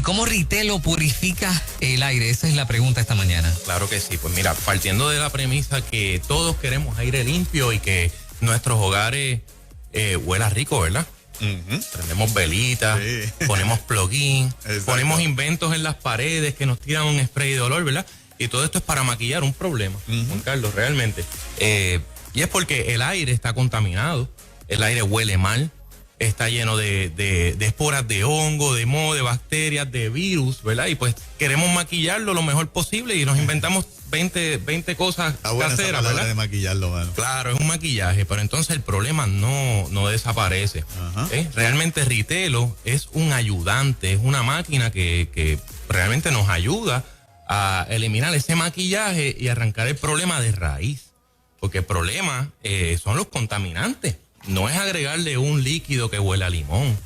cómo Ritelo purifica el aire? Esa es la pregunta esta mañana. Claro que sí. Pues mira, partiendo de la premisa que todos queremos aire limpio y que nuestros hogares huela rico, ¿verdad? Prendemos velitas, ponemos plugin, ponemos inventos en las paredes que nos tiran un spray de olor, ¿verdad? Y todo esto es para maquillar un problema, Juan Carlos, realmente. Y es porque el aire está contaminado, el aire huele mal, está lleno de esporas de hongo, de moho, de bacterias, de virus, ¿verdad? Y pues queremos maquillarlo lo mejor posible y nos inventamos 20 cosas caseras, ¿verdad? De maquillarlo, mano. Claro, es un maquillaje, pero entonces el problema no desaparece. Realmente Ritelo es un ayudante, es una máquina que realmente nos ayuda a eliminar ese maquillaje y arrancar el problema de raíz. Porque el problema son los contaminantes. No es agregarle un líquido que huele a limón,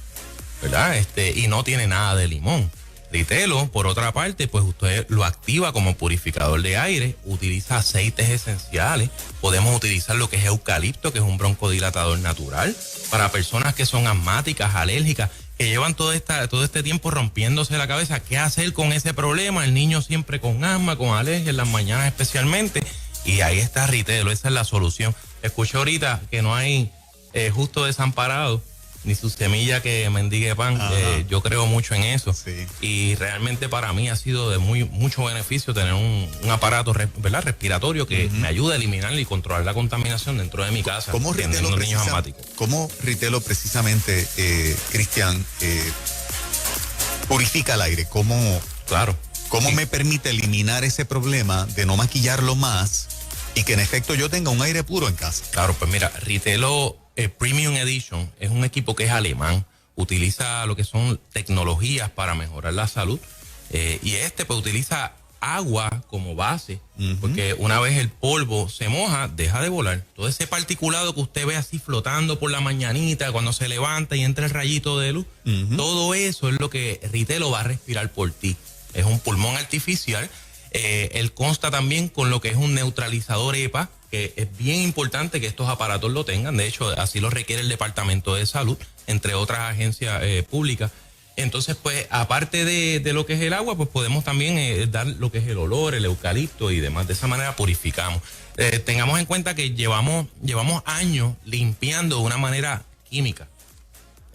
¿verdad? Y no tiene nada de limón. Ritelo, por otra parte, pues usted lo activa como purificador de aire, utiliza aceites esenciales, podemos utilizar lo que es eucalipto, que es un broncodilatador natural, para personas que son asmáticas, alérgicas, que llevan todo este tiempo rompiéndose la cabeza, ¿qué hacer con ese problema? El niño siempre con asma, con alergia, en las mañanas especialmente, y ahí está Ritelo, esa es la solución. Escuché ahorita que no hay justo desamparado, ni su semilla que mendigue pan. Yo creo mucho en eso. Sí. Y realmente para mí ha sido de mucho beneficio tener un aparato ¿verdad? Respiratorio que me ayuda a eliminar y controlar la contaminación dentro de mi casa. ¿Cómo Ritelo, niños asmáticos? ¿Cómo Ritelo precisamente, Cristian, purifica el aire? ¿Cómo me permite eliminar ese problema de no maquillarlo más y que en efecto yo tenga un aire puro en casa? Claro, pues mira, Ritelo Premium Edition es un equipo que es alemán, utiliza lo que son tecnologías para mejorar la salud y pues utiliza agua como base, porque una vez el polvo se moja, deja de volar. Todo ese particulado que usted ve así flotando por la mañanita, cuando se levanta y entra el rayito de luz, todo eso es lo que Ritelo va a respirar por ti. Es un pulmón artificial. Él consta también con lo que es un neutralizador EPA, que es bien importante que estos aparatos lo tengan. De hecho, así lo requiere el Departamento de Salud, entre otras agencias públicas. Entonces, pues, aparte de lo que es el agua, pues podemos también dar lo que es el olor, el eucalipto y demás. De esa manera purificamos. Tengamos en cuenta que llevamos años limpiando de una manera química.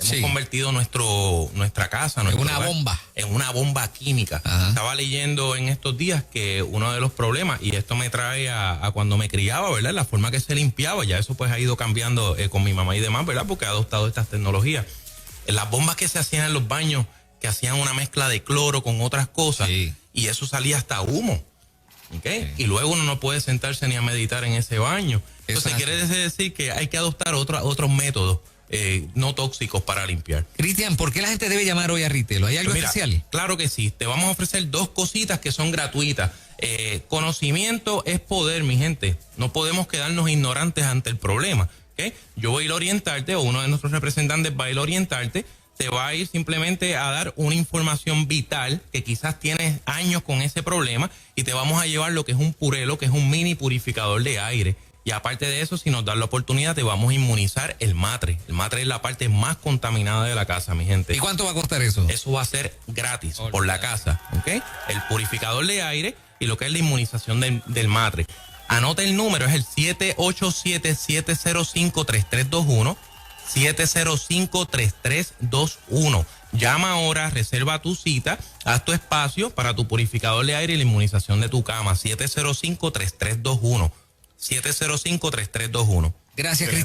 Hemos convertido nuestra casa en una bomba química. Estaba leyendo en estos días que uno de los problemas, y esto me trae a cuando me criaba, ¿verdad? La forma que se limpiaba, ya eso pues ha ido cambiando con mi mamá y demás, ¿verdad? Porque ha adoptado estas tecnologías. Las bombas que se hacían en los baños, que hacían una mezcla de cloro con otras cosas, y eso salía hasta humo. Y luego uno no puede sentarse ni a meditar en ese baño. Entonces quiere decir que hay que adoptar otros métodos no tóxicos para limpiar. Cristian, ¿por qué la gente debe llamar hoy a Ritelo? ¿Hay algo especial? Claro que sí. Te vamos a ofrecer 2 cositas que son gratuitas. Conocimiento es poder, mi gente. No podemos quedarnos ignorantes ante el problema. Yo voy a ir a orientarte, o uno de nuestros representantes va a ir a orientarte. Te va a ir simplemente a dar una información vital, que quizás tienes años con ese problema, y te vamos a llevar lo que es un Purelo, que es un mini purificador de aire. Y aparte de eso, si nos dan la oportunidad, te vamos a inmunizar el matre. El matre es la parte más contaminada de la casa, mi gente. ¿Y cuánto va a costar eso? Eso va a ser gratis por la casa, El purificador de aire y lo que es la inmunización del matre. Anota el número, es el 787-705-3321. 705-3321. Llama ahora, reserva tu cita, haz tu espacio para tu purificador de aire y la inmunización de tu cama. 705-3321. 705-3321. Gracias, Cristian.